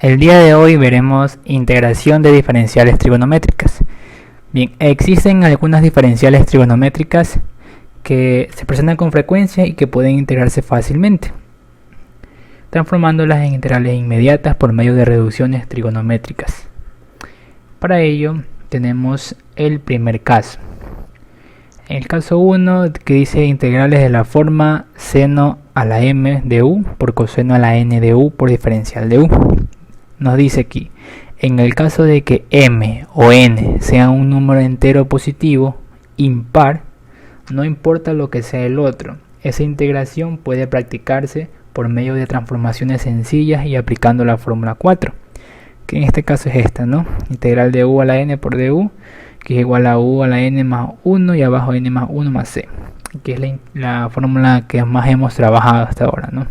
El día de hoy veremos integración de diferenciales trigonométricas. Bien, existen algunas diferenciales trigonométricas que se presentan con frecuencia y que pueden integrarse fácilmente, transformándolas en integrales inmediatas por medio de reducciones trigonométricas. Para ello tenemos el primer caso. En el caso 1, que dice integrales de la forma seno a la m de u por coseno a la n de u por diferencial de u. Nos dice aquí, en el caso de que m o n sean un número entero positivo, impar, no importa lo que sea el otro, esa integración puede practicarse por medio de transformaciones sencillas y aplicando la fórmula 4, que en este caso es esta, ¿no? Integral de u a la n por du, que es igual a u a la n más 1 y abajo n más 1 más c, que es la fórmula que más hemos trabajado hasta ahora, ¿no?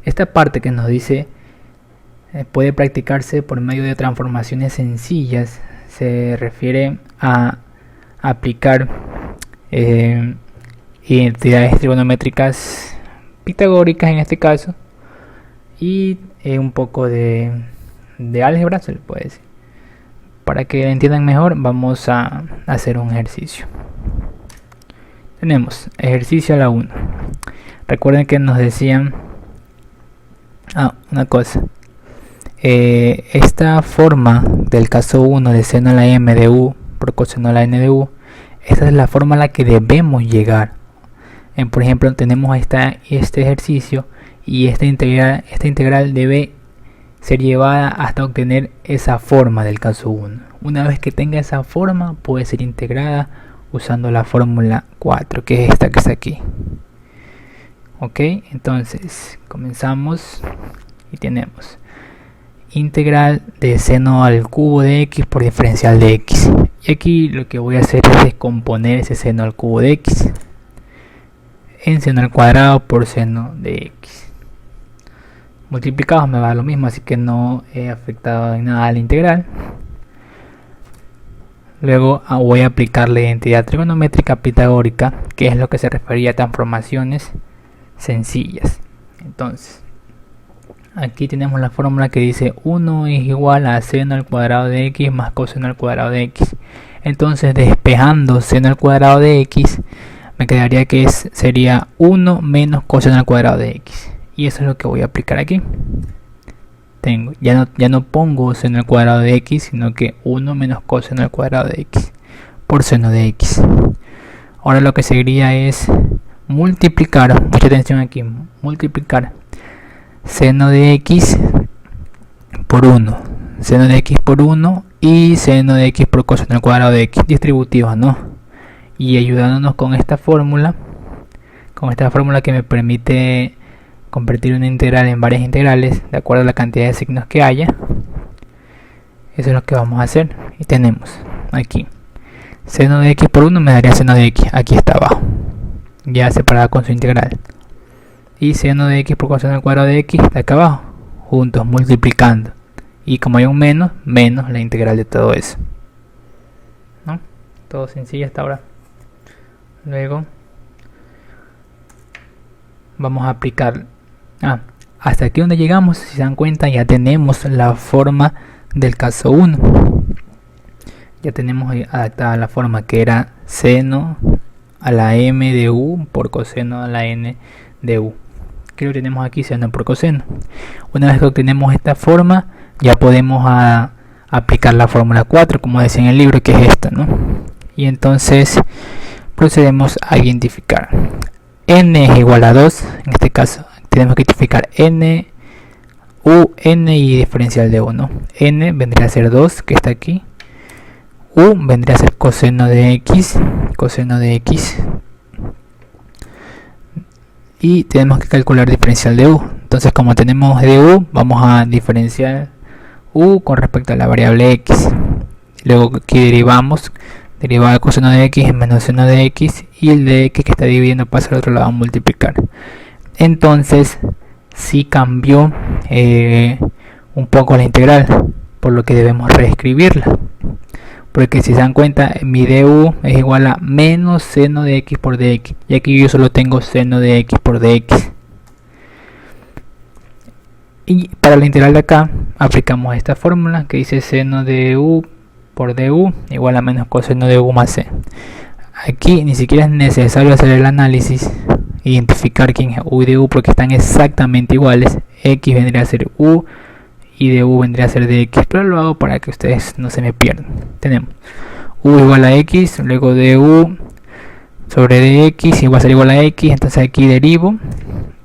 Esta parte que nos dice puede practicarse por medio de transformaciones sencillas se refiere a aplicar identidades trigonométricas pitagóricas en este caso y un poco de álgebra, se le puede decir. Para que lo entiendan mejor, vamos a hacer un ejercicio. Tenemos ejercicio a la 1. Recuerden que nos decían una cosa. Esta forma del caso 1 de seno a la m de u por coseno a la n de u, esta es la forma a la que debemos llegar. Por ejemplo, tenemos este ejercicio y esta integral debe ser llevada hasta obtener esa forma del caso 1. Una vez que tenga esa forma, puede ser integrada usando la fórmula 4, que es esta que está aquí. Ok, entonces comenzamos y tenemos integral de seno al cubo de x por diferencial de x. Y aquí lo que voy a hacer es descomponer ese seno al cubo de x en seno al cuadrado por seno de x. Multiplicados me va a dar lo mismo, así que no he afectado en nada a la integral. Luego voy a aplicar la identidad trigonométrica pitagórica, que es lo que se refería a transformaciones sencillas. Entonces, aquí tenemos la fórmula que dice 1 es igual a seno al cuadrado de x más coseno al cuadrado de x. Entonces, despejando seno al cuadrado de x, me quedaría que sería 1 menos coseno al cuadrado de x. Y eso es lo que voy a aplicar aquí. Ya no pongo seno al cuadrado de x, sino que 1 menos coseno al cuadrado de x por seno de x. Ahora lo que seguiría es multiplicar, mucha atención aquí, multiplicar seno de x por 1, seno de x por 1 y seno de x por coseno al cuadrado de x, distributivas, ¿no? Y ayudándonos con esta fórmula que me permite convertir una integral en varias integrales de acuerdo a la cantidad de signos que haya. Eso es lo que vamos a hacer. Y tenemos aquí seno de x por 1 me daría seno de x, aquí está abajo, ya separada con su integral, y seno de x por coseno al cuadrado de x de acá abajo, juntos multiplicando, y como hay un menos la integral de todo eso, ¿no? Todo sencillo hasta ahora. Luego vamos a aplicar hasta aquí donde llegamos. Si se dan cuenta, ya tenemos la forma del caso 1, ya tenemos adaptada la forma que era seno a la m de u por coseno a la n de u, que lo tenemos aquí, seno por coseno. Una vez que obtenemos esta forma, ya podemos aplicar la fórmula 4, como decía en el libro, que es esta, ¿no? Y entonces procedemos a identificar. N es igual a 2, en este caso tenemos que identificar n, u, n y diferencial de 1. N vendría a ser 2, que está aquí. U vendría a ser coseno de x, y tenemos que calcular diferencial de u. Entonces, como tenemos de u, vamos a diferenciar u con respecto a la variable x. Luego aquí derivamos, derivada de coseno de x es menos seno de x, y el de x que está dividiendo pasa al otro lado a multiplicar. Entonces sí cambió un poco la integral, por lo que debemos reescribirla, porque si se dan cuenta, mi du es igual a menos seno de x por dx, y aquí yo solo tengo seno de x por dx. Y para la integral de acá aplicamos esta fórmula que dice seno de u por du igual a menos coseno de u más c. Aquí ni siquiera es necesario hacer el análisis, identificar quién es u y du porque están exactamente iguales. X vendría a ser u y du vendría a ser de x, pero lo hago para que ustedes no se me pierdan. Tenemos u igual a x, luego du sobre dx igual a ser igual a x, entonces aquí derivo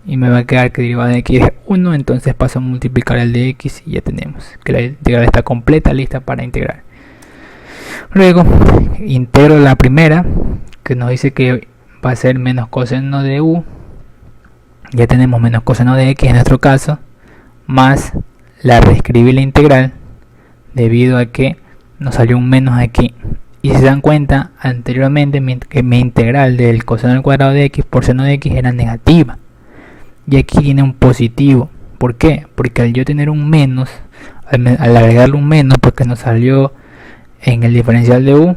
y me va a quedar que derivada de x es 1, entonces paso a multiplicar el de x y ya tenemos que la integral está completa, lista para integrar. Luego integro la primera, que nos dice que va a ser menos coseno de u, ya tenemos menos coseno de x en nuestro caso, más la reescribí la integral debido a que nos salió un menos aquí. Y si se dan cuenta, anteriormente mi integral del coseno al cuadrado de x por seno de x era negativa. Y aquí tiene un positivo. ¿Por qué? Porque al yo tener un menos, al agregarle un menos, porque nos salió en el diferencial de u,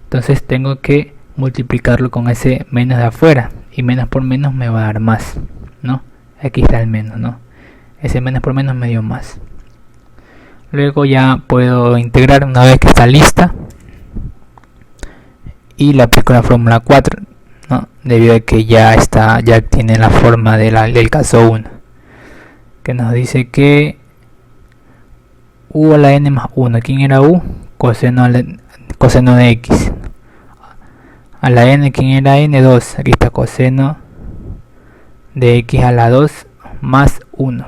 entonces tengo que multiplicarlo con ese menos de afuera. Y menos por menos me va a dar más, ¿no? Aquí está el menos, ¿no? Ese menos por menos me dio más. Luego ya puedo integrar una vez que está lista. Y le aplico la fórmula 4, ¿no? Debido a que ya tiene la forma del caso 1, que nos dice que u a la n más 1, ¿quién era u? Coseno de x. A la n, ¿quién era n? 2, aquí está coseno de x a la 2 más 1.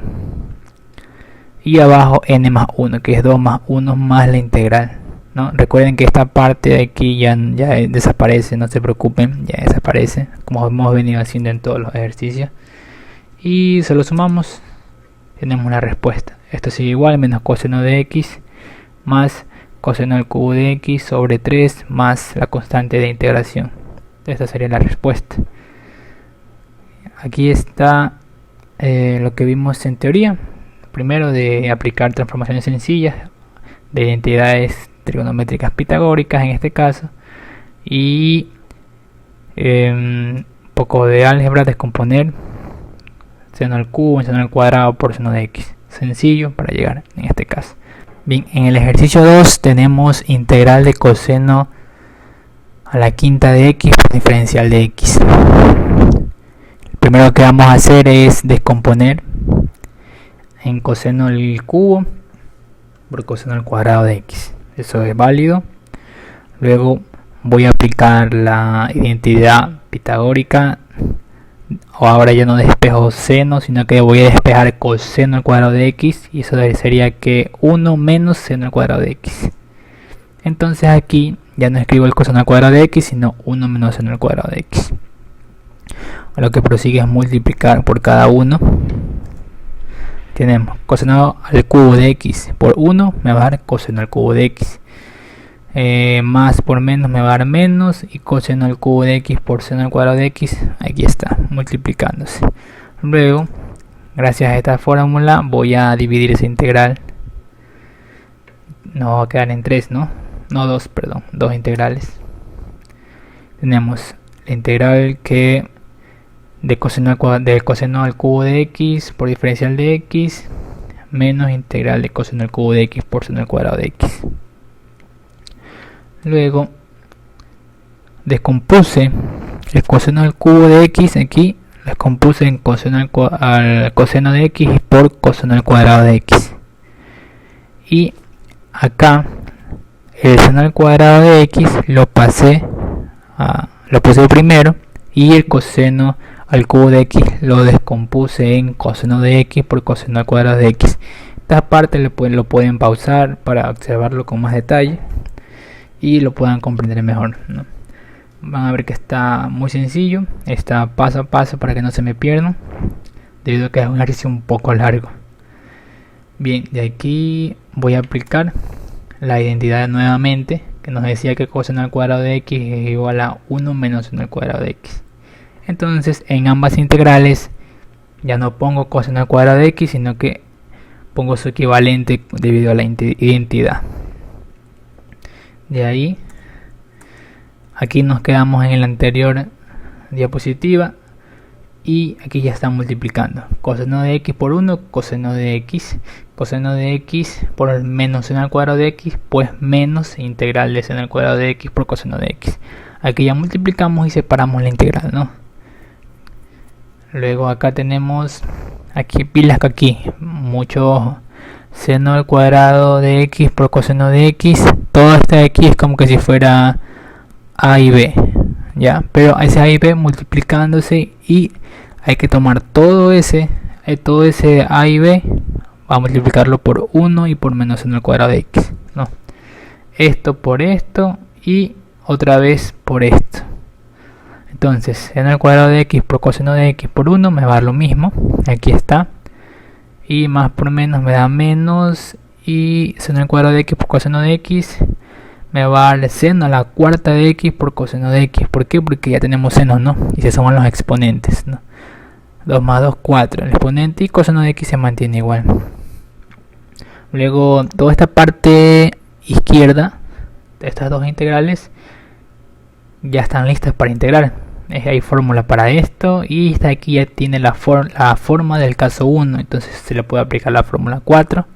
Y abajo n más 1, que es 2 más 1 más la integral, ¿no? Recuerden que esta parte de aquí ya desaparece, no se preocupen, ya desaparece, como hemos venido haciendo en todos los ejercicios. Y se lo sumamos, tenemos la respuesta. Esto sigue igual, menos coseno de x más coseno al cubo de x sobre 3 más la constante de integración. Esta sería la respuesta. Aquí está lo que vimos en teoría. Primero, de aplicar transformaciones sencillas de identidades trigonométricas pitagóricas en este caso, y un poco de álgebra, descomponer seno al cubo, seno al cuadrado por seno de x. Sencillo para llegar en este caso. Bien, en el ejercicio 2 tenemos integral de coseno a la quinta de x por diferencial de x. Lo primero que vamos a hacer es descomponer en coseno al cubo por coseno al cuadrado de x. Eso es válido. Luego voy a aplicar la identidad pitagórica. Ahora ya no despejo seno, sino que voy a despejar coseno al cuadrado de x, y eso sería que 1 menos seno al cuadrado de x. Entonces aquí ya no escribo el coseno al cuadrado de x, sino 1 menos seno al cuadrado de x. Lo que prosigue es multiplicar por cada uno. Tenemos coseno al cubo de x por 1 me va a dar coseno al cubo de x. Más por menos me va a dar menos, y coseno al cubo de x por seno al cuadrado de x, aquí está, multiplicándose. Luego, gracias a esta fórmula, voy a dividir esa integral. No va a quedar en 3, ¿no? No, 2, perdón, 2 integrales. Tenemos la integral que de coseno al cubo de x por diferencial de x menos integral de coseno al cubo de x por seno al cuadrado de x. Luego descompuse el coseno al cubo de x, aquí lo descompuse en coseno al coseno de x por coseno al cuadrado de x. Y acá el seno al cuadrado de x lo puse primero, y el coseno al cubo de x lo descompuse en coseno de x por coseno al cuadrado de x. Esta parte lo pueden pausar para observarlo con más detalle y lo puedan comprender mejor, ¿no? Van a ver que está muy sencillo, está paso a paso para que no se me pierdan, debido a que es un ejercicio un poco largo. Bien, de aquí voy a aplicar la identidad nuevamente, que nos decía que coseno al cuadrado de x es igual a 1 menos seno al cuadrado de x. Entonces en ambas integrales ya no pongo coseno al cuadrado de x, sino que pongo su equivalente debido a la identidad. De ahí, aquí nos quedamos en la anterior diapositiva, y aquí ya está multiplicando. Coseno de x por 1, coseno de x por el menos seno al cuadrado de x, pues menos integral de seno al cuadrado de x por coseno de x. Aquí ya multiplicamos y separamos la integral, ¿no? Luego acá tenemos, aquí pilas que aquí, mucho seno al cuadrado de x por coseno de x. Todo esto de aquí es como que si fuera a y b, ya, pero ese a y b multiplicándose, y hay que tomar todo ese a y b, va a multiplicarlo por 1 y por menos seno al cuadrado de x, ¿no? Esto por esto y otra vez por esto. Entonces seno al cuadrado de x por coseno de x por 1 me va a dar lo mismo, aquí está, y más por menos me da menos, y seno al cuadrado de x por coseno de x me va a dar seno a la cuarta de x por coseno de x. ¿Por qué? Porque ya tenemos senos, ¿no? Y se suman los exponentes, ¿no? 2 más 2, 4. El exponente y coseno de x se mantiene igual. Luego, toda esta parte izquierda de estas dos integrales ya están listas para integrar. Hay fórmula para esto, y esta aquí ya tiene la forma del caso 1. Entonces se le puede aplicar la fórmula 4.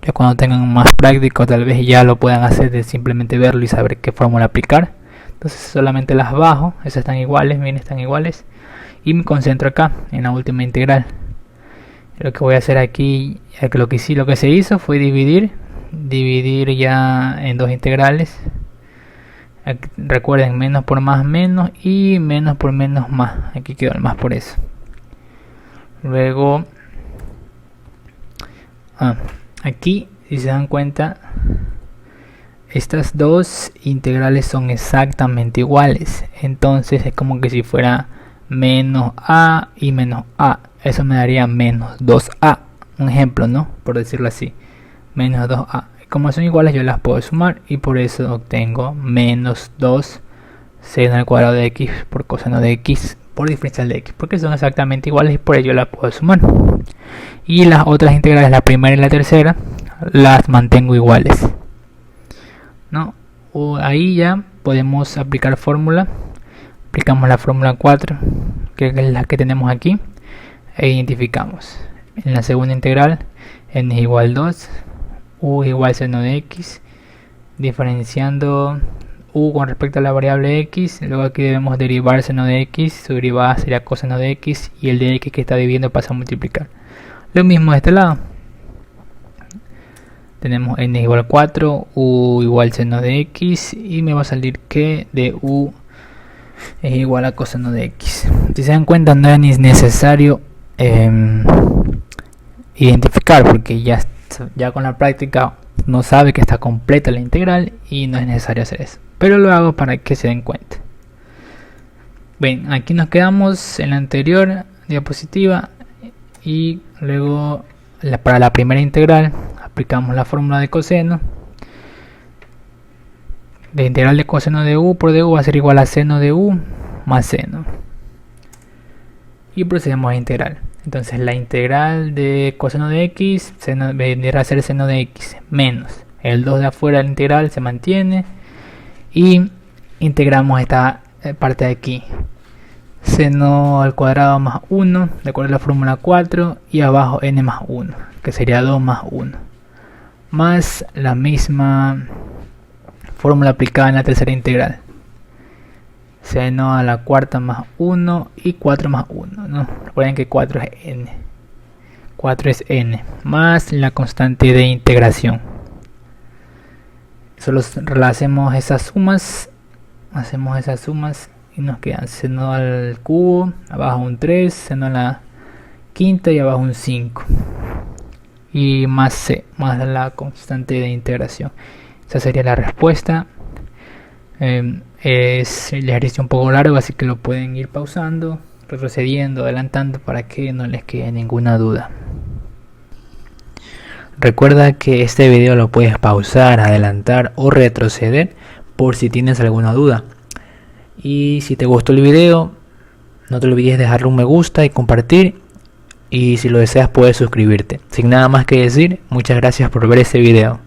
Ya cuando tengan más práctico tal vez ya lo puedan hacer de simplemente verlo y saber qué fórmula aplicar. Entonces solamente las bajo, esas están iguales, miren, están iguales, y me concentro acá en la última integral. Lo que voy a hacer aquí, lo que se hizo fue dividir ya en dos integrales. Aquí, recuerden, menos por más menos y menos por menos más. Aquí quedó el más por eso. Luego aquí, si se dan cuenta, estas dos integrales son exactamente iguales. Entonces es como que si fuera menos a y menos a. Eso me daría menos 2a. Un ejemplo, ¿no? Por decirlo así. Menos 2a. Como son iguales yo las puedo sumar, y por eso obtengo menos 2 seno al cuadrado de x por coseno de x por diferencial de x, porque son exactamente iguales y por ello las puedo sumar. Y las otras integrales, la primera y la tercera, las mantengo iguales, ¿no? Ahí ya podemos aplicar fórmula. Aplicamos la fórmula 4, que es la que tenemos aquí, e identificamos. En la segunda integral, n es igual 2, u es igual seno de x, diferenciando u con respecto a la variable x. Luego aquí debemos derivar seno de x, su derivada sería coseno de x, y el de x que está dividiendo pasa a multiplicar. Lo mismo de este lado, tenemos n es igual 4, u igual seno de x, y me va a salir que de u es igual a coseno de x. Si se dan cuenta, no es necesario identificar, porque ya con la práctica no sabe que está completa la integral y no es necesario hacer eso, pero lo hago para que se den cuenta. Bien, aquí nos quedamos en la anterior diapositiva, y luego para la primera integral aplicamos la fórmula de coseno. La integral de coseno de u por du va a ser igual a seno de u más seno, y procedemos a integrar. Entonces la integral de coseno de x vendrá a ser seno de x menos el 2 de afuera de la integral, se mantiene, y integramos esta parte de aquí, seno al cuadrado más 1 de acuerdo a la fórmula 4, y abajo n más 1, que sería 2 más 1, más la misma fórmula aplicada en la tercera integral, seno a la cuarta más 1 y 4 más 1, ¿no? Recuerden que 4 es n. 4 es n, más la constante de integración. Solo hacemos esas sumas, y nos quedan seno al cubo, abajo un 3, seno a la quinta y abajo un 5. Y más c, más la constante de integración. Esa sería la respuesta. Es el ejercicio un poco largo, así que lo pueden ir pausando, retrocediendo, adelantando, para que no les quede ninguna duda. Recuerda que este video lo puedes pausar, adelantar o retroceder por si tienes alguna duda. Y si te gustó el video, no te olvides dejarle un me gusta y compartir. Y si lo deseas puedes suscribirte. Sin nada más que decir, muchas gracias por ver este video.